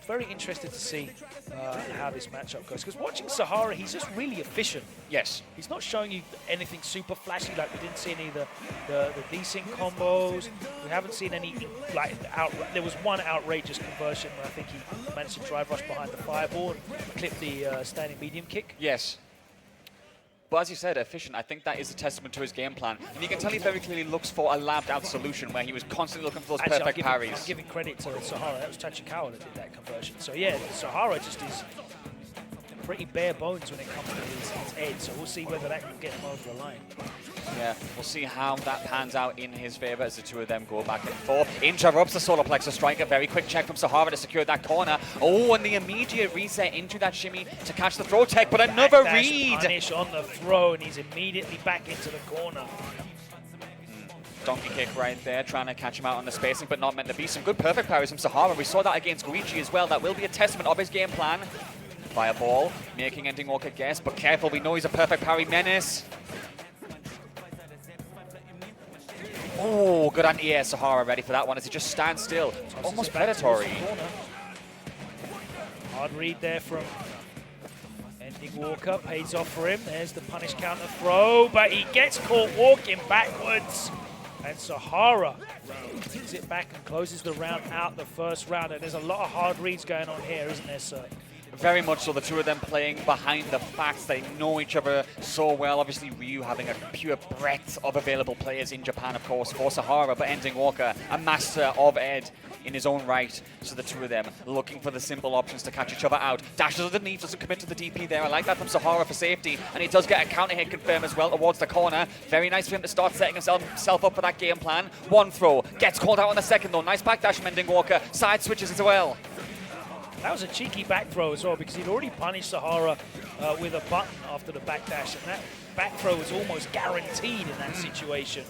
very interested to see how this matchup goes. Because watching Sahara, he's just really efficient. Yes. He's not showing you anything super flashy, like we didn't see any of the decent combos. We haven't seen any, like, there was one outrageous conversion where I think he managed to drive rush behind the fireball and clip the standing medium kick. Yes. But as you said, efficient, I think that is a testament to his game plan. And you can tell he very clearly looks for a labbed-out solution where he was constantly looking for those perfect parries. I'm giving credit to Sahara. That was Tachikawa that did that conversion. So yeah, Sahara just is pretty bare bones when it comes to his edge. So we'll see whether that can get him over the line. Yeah, we'll see how that pans out in his favor as the two of them go back and forth. Interrupts the solar plexus strike. A very quick check from Sahara to secure that corner. Oh, and the immediate reset into that shimmy to catch the throw tech, but another read. Punish on the throw, and he's immediately back into the corner. Donkey kick right there, trying to catch him out on the spacing, but not meant to be. Some good perfect parries from Sahara. We saw that against Guichi as well. That will be a testament of his game plan. Fireball, making Ending Walker guess, but careful, we know he's a perfect parry menace. Oh, good anti-air, Sahara ready for that one as he just stands still. Almost predatory. Hard read there from Ending Walker, pays off for him. There's the punish counter throw, but he gets caught walking backwards. And Sahara takes it back and closes the round out, the first round. And there's a lot of hard reads going on here, isn't there, sir? Very much so, the two of them playing behind the facts. They know each other so well. Obviously, RYU having a pure breadth of available players in Japan, of course, for Sahara, but Ending Walker, a master of Ed in his own right. So the two of them looking for the simple options to catch each other out. Dashes underneath, doesn't commit to the DP there. I like that from Sahara for safety, and he does get a counter hit confirm as well towards the corner. Very nice for him to start setting himself up for that game plan. One throw, gets called out on the second though. Nice backdash from Ending Walker, side switches as well. That was a cheeky back throw as well, because he'd already punished Sahara with a button after the backdash, and that back throw was almost guaranteed in that situation.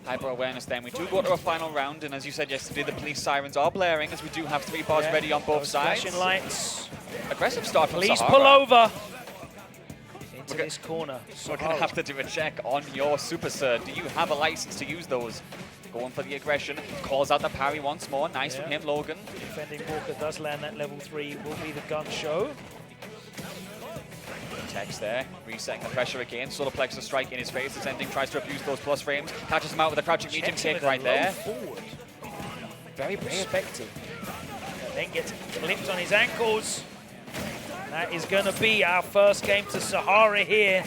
Hyper awareness then. We do go to a final round, and as you said yesterday, the police sirens are blaring as we do have 3 bars ready on both sides. Flashing lights. Aggressive start from Please Sahara. pull over into this corner. We're going to have to do a check on your Super Sir. Do you have a license to use those? Going for the aggression, calls out the parry once more. Nice from him, Logan. If Ending Walker does land that level 3, it will be the gun show. Text there, resetting the pressure again. Solar plexus strike in his face as Ending tries to abuse those plus frames. Catches him out with a crouching medium kick right there. Forward. Very brave. Effective. And then gets clipped on his ankles. That is going to be our first game to Sahara here.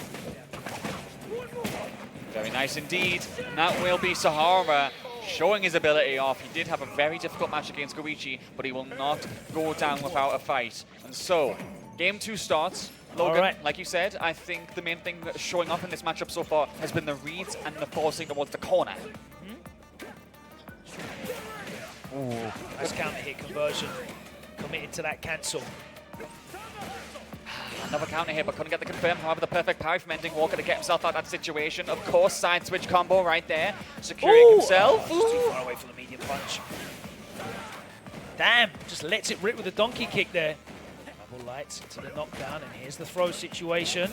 Very nice indeed. And that will be Sahara showing his ability off. He did have a very difficult match against Goichi, but he will not go down without a fight. And so, game 2 starts. Logan, like you said, I think the main thing that's showing up in this matchup so far has been the reads and the forcing towards the corner. Ooh. Nice counter hit conversion. Committed to that cancel. Another counter hit, but couldn't get the confirm. However, the perfect parry from Ending Walker to get himself out of that situation. Of course, side switch combo right there, securing himself. Just too far away from the medium punch. Damn, just lets it rip with a donkey kick there. Bubble lights into the knockdown, and here's the throw situation.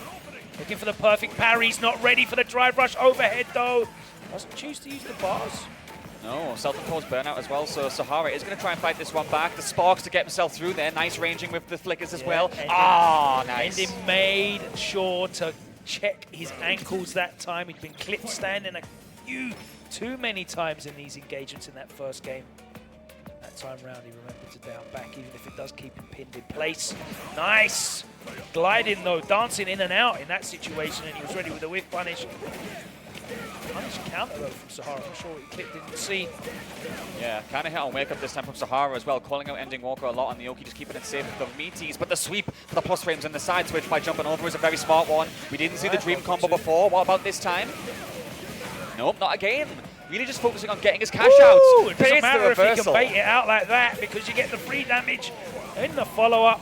Looking for the perfect parry. He's not ready for the drive rush overhead, though. Doesn't choose to use the bars. No, self-imposed burnout as well, so Sahara is going to try and fight this one back. The sparks to get himself through there. Nice ranging with the flickers as well. Nice. And he made sure to check his ankles that time. He'd been clipped standing too many times in these engagements in that first game. That time round, he remembered to down back, even if it does keep him pinned in place. Nice! Gliding though, dancing in and out in that situation, and he was ready with a whiff punish. Punish counter though from Sahara. I'm sure he clipped, didn't see. Yeah, kind of hit on wake up this time from Sahara as well, calling out Ending Walker a lot on the Oki, just keeping it safe with the meaties. But the sweep for the plus frames and the side switch by jumping over is a very smart one. We didn't see the dream combo before. What about this time? Nope, not again. Really just focusing on getting his cash out. It doesn't matter if he can bait it out like that because you get the free damage in the follow-up.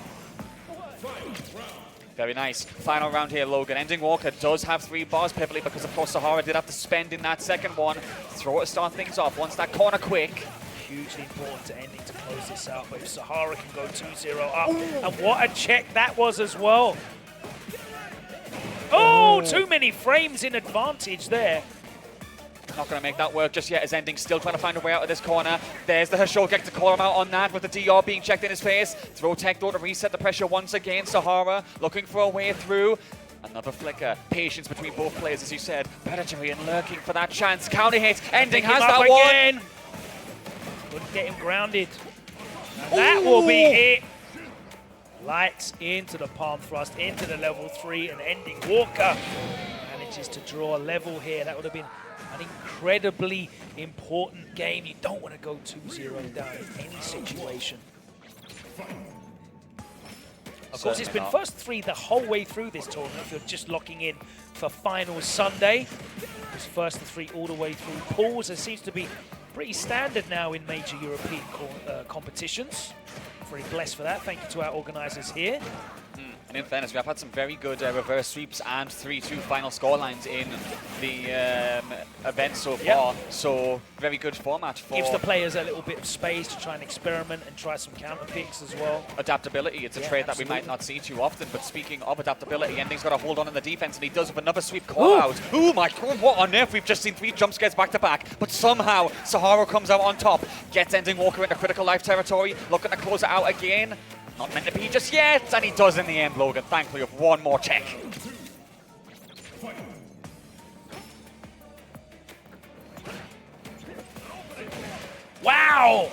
Very nice. Final round here, Logan. Ending Walker does have 3 bars pivotally because, of course, Sahara did have to spend in that second one. Throw it to start things off. Once that corner quick. Hugely important to Ending to close this out, but if Sahara can go 2-0 up, and what a check that was as well. Oh, too many frames in advantage there. Not going to make that work just yet, as Ending still trying to find a way out of this corner. There's the Hashogek to call him out on that, with the DR being checked in his face. Throw tech though to reset the pressure once again. Sahara looking for a way through. Another flicker. Patience between both players, as you said. Predatory and lurking for that chance. Counter hit. Ending has that one. Couldn't get him grounded. And that will be it. Lights into the palm thrust, into the level 3, and Ending Walker manages to draw a level here. That would have been an incredibly important game. You don't want to go 2-0 down in any situation. Of course, it's been first 3 the whole way through this tournament. If you're just locking in for Finals Sunday, it's first 3 all the way through pools. It seems to be pretty standard now in major European competitions. Very blessed for that. Thank you to our organisers here. And in fairness, we have had some very good reverse sweeps and 3-2 final scorelines in the event so far. So very good format for... Gives the players a little bit of space to try and experiment and try some counter picks as well. Adaptability, it's a trait that we might not see too often. But speaking of adaptability, Ending's got a hold on in the defense, and he does with another sweep call out. Oh my god, what on earth? We've just seen 3 jump scares back to back. But somehow, Sahara comes out on top, gets Ending Walker into critical life territory, looking to close it out again. Not meant to be just yet, and he does in the end, Logan, thankfully, with one more check. Wow!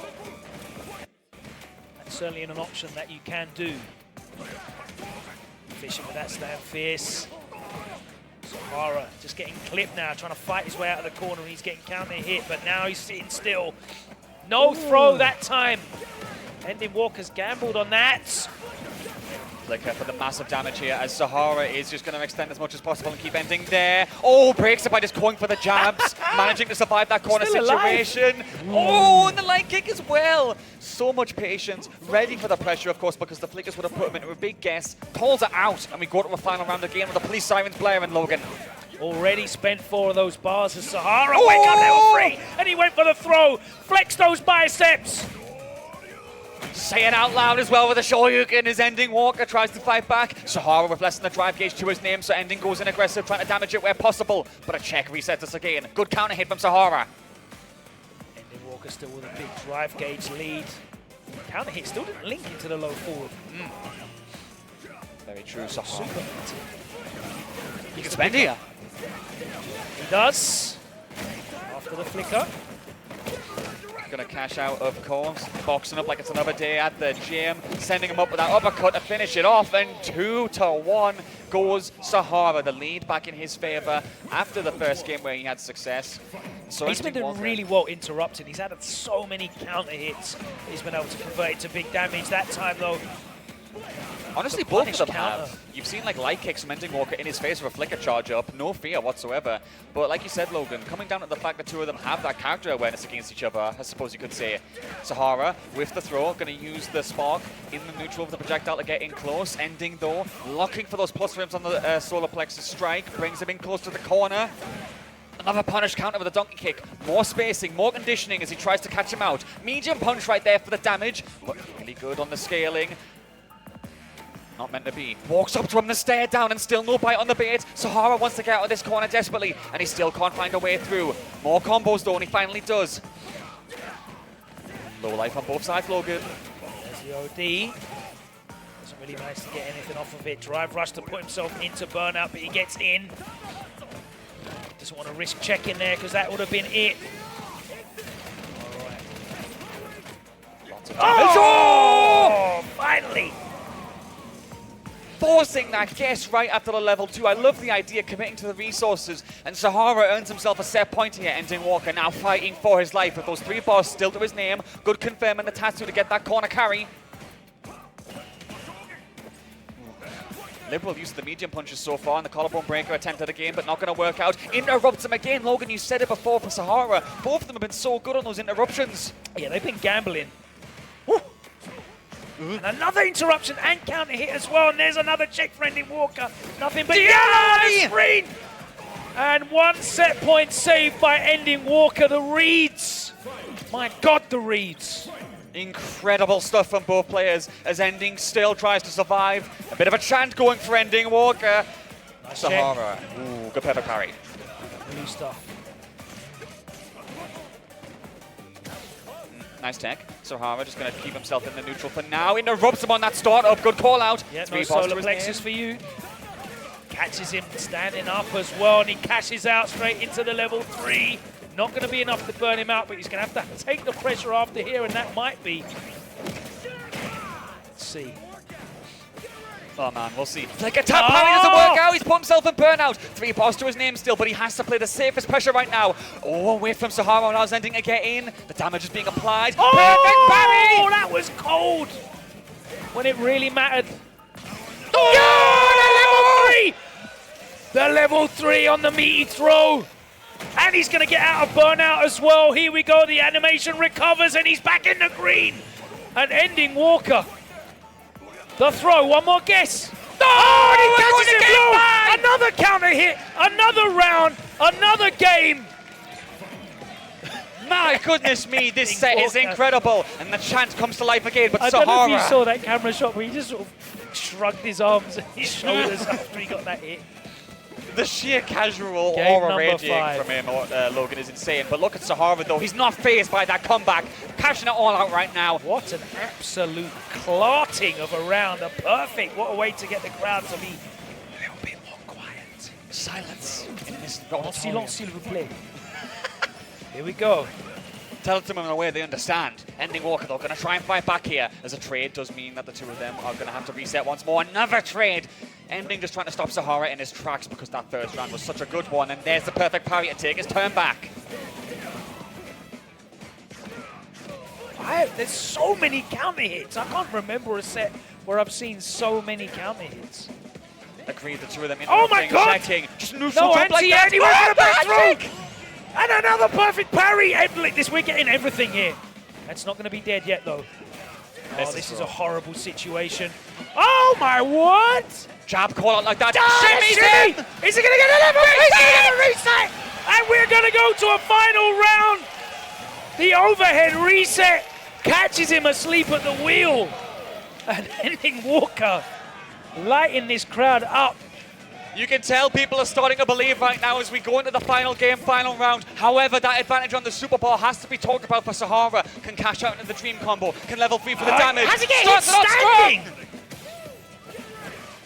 That's certainly an option that you can do. Fishing with that stand fierce. Sahara just getting clipped now, trying to fight his way out of the corner, and he's getting counter hit, but now he's sitting still. No throw that time. Ending Walker's gambled on that. Flicker for the massive damage here, as Sahara is just going to extend as much as possible and keep Ending there. Oh, breaks it by just going for the jabs, managing to survive that corner situation. Oh, and the line kick as well. So much patience, ready for the pressure, of course, because the flickers would have put him into a big guess. Calls it out, and we go to a final round again with the police sirens blaring, Logan. Already spent 4 of those bars as Sahara wake up level 3, and he went for the throw. Flex those biceps. Say it out loud as well with a Shoryuken as Ending Walker tries to fight back. Sahara with less than the drive gauge to his name, so Ending goes in aggressive, trying to damage it where possible. But a check resets us again. Good counter hit from Sahara. Ending Walker still with a big drive gauge lead. Counter hit still didn't link into the low forward. Very true, Sahara. Super. He can spend here. He does. After the flicker. Gonna cash out, of course. Boxing up like it's another day at the gym. Sending him up with that uppercut to finish it off. And 2-1 goes Sahara. The lead back in his favor after the first game where he had success. So he's been doing really well interrupting. He's had so many counter hits. He's been able to convert it to big damage. That time, though, honestly, both of them have. You've seen like light kicks from Ending Walker in his face with a flicker charge up, no fear whatsoever. But like you said, Logan, coming down to the fact that 2 of them have that character awareness against each other, I suppose you could say. Sahara with the throw, going to use the spark in the neutral of the projectile to get in close. Ending though, looking for those plus frames on the solar plexus strike, brings him in close to the corner. Another punish counter with a donkey kick. More spacing, more conditioning as he tries to catch him out. Medium punch right there for the damage, but really good on the scaling. Not meant to be. Walks up to him, the stare down, and still no bite on the bait. Sahara wants to get out of this corner desperately, and he still can't find a way through. More combos though, and he finally does. Low life on both sides, Logan. There's the OD. Doesn't really manage to get anything off of it. Drive rush to put himself into burnout, but he gets in. Doesn't want to risk checking there, because that would have been it. All right. Lots of damage. Oh! Finally! Forcing that guess right after the level 2. I love the idea, committing to the resources. And Sahara earns himself a set point here. Ending Walker now fighting for his life with those 3 bars still to his name. Good confirming the tattoo to get that corner carry. Liberal use of the medium punches so far, and the collarbone breaker attempted again, but not going to work out. Interrupts him again. Logan, you said it before for Sahara. Both of them have been so good on those interruptions. Yeah, they've been gambling. Woo. And another interruption and counter hit as well. And there's another check for Ending Walker. Nothing but the screen. And 1 set point saved by Ending Walker. The reads. My God, the reads. Incredible stuff from both players as Ending still tries to survive. A bit of a chant going for Ending Walker. Nice Sahara. Ooh, good pepper carry. New stuff. Nice tech. Sahara just going to keep himself in the neutral for now. Interrupts him on that startup. Good call out. Yeah, Three no balls to solar his plexus name. for you. Catches him standing up as well, and he cashes out straight into the level 3. Not going to be enough to burn him out, but he's going to have to take the pressure after here, and that might be. Let's see. Oh man, we'll see. Like a tap parry doesn't work out. He's put himself in burnout. 3 balls to his name still, but he has to play the safest pressure right now. Oh, away from Sahara, now is ending to get in. The damage is being applied. Oh, Perfect parry! that was cold when it really mattered. Oh, the level 3! The level 3 on the meaty throw. And he's going to get out of burnout as well. Here we go. The animation recovers, and he's back in the green. And ending Walker. The throw, one more guess. Oh, and he catches it low. Another counter hit, another round, another game. My goodness me, this set is incredible. And the chant comes to life again, but I Sahara. don't know if you saw that camera shot where he just sort of shrugged his arms and his shoulders after he got that hit. The sheer casual Game aura number radiating 5. from him, Logan, is insane. But look at Sahara, though. He's not phased by that comeback. Cashing it all out right now. What an absolute clarting of a round. A perfect. What a way to get the crowd to be a little bit more quiet. Silence in this Silence, s'il vous plaît. Here we go. Tell it to them in a way they understand. Ending Walker, though, going to try and fight back here. As a trade does mean that the two of them are going to have to reset once more. Another trade. Ending just trying to stop Sahara in his tracks because that first round was such a good one. And there's the perfect parry to take his turn back. There's so many counter hits. I can't remember a set where I've seen so many counter hits. Agreed, the two of them Oh my interrupting, God! checking. Just neutral No, jump like that. anti-Andy went for the back throw! And another perfect parry! We're getting everything here. That's not going to be dead yet, though. Oh, this is a horrible situation. Oh my word! Jab call out like that. Shimmy! Is he going to get another reset? And we're going to go to a final round. The overhead reset catches him asleep at the wheel. And ending Walker, lighting this crowd up. You can tell people are starting to believe right now as we go into the final game, final round. However, that advantage on the Super Ball has to be talked about for Sahara. Can cash out into the Dream combo. Can level 3 for the damage. Has he get hit standing?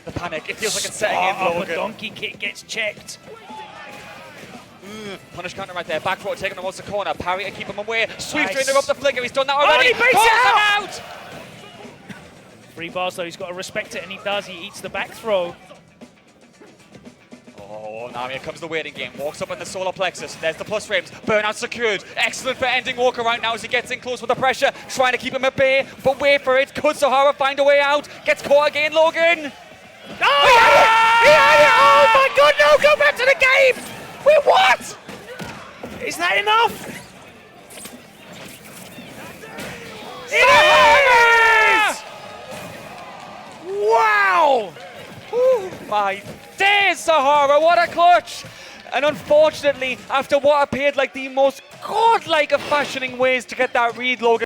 The panic. It feels like it's setting in, Logan. A donkey kick gets checked. Punish counter right there. Back throw taking towards the corner. Parry to keep him away. Sweep to Nice. interrupt the flicker. He's done that already. And he baits Calls it out! 3 bars though. He's got to respect it, and he does. He eats the back throw. Oh, now here comes the waiting game. Walks up in the solar plexus. There's the plus frames. Burnout secured. Excellent for ending Walker right now as he gets in close with the pressure. Trying to keep him at bay, but wait for it. Could Sahara find a way out? Gets caught again, Logan. Oh, he had it! Oh my God, no! Go back to the game! Wait, what? Is that enough? It is! Wow! Oh my days, Sahara, what a clutch! And unfortunately, after what appeared like the most godlike of fashioning ways to get that read, Logan,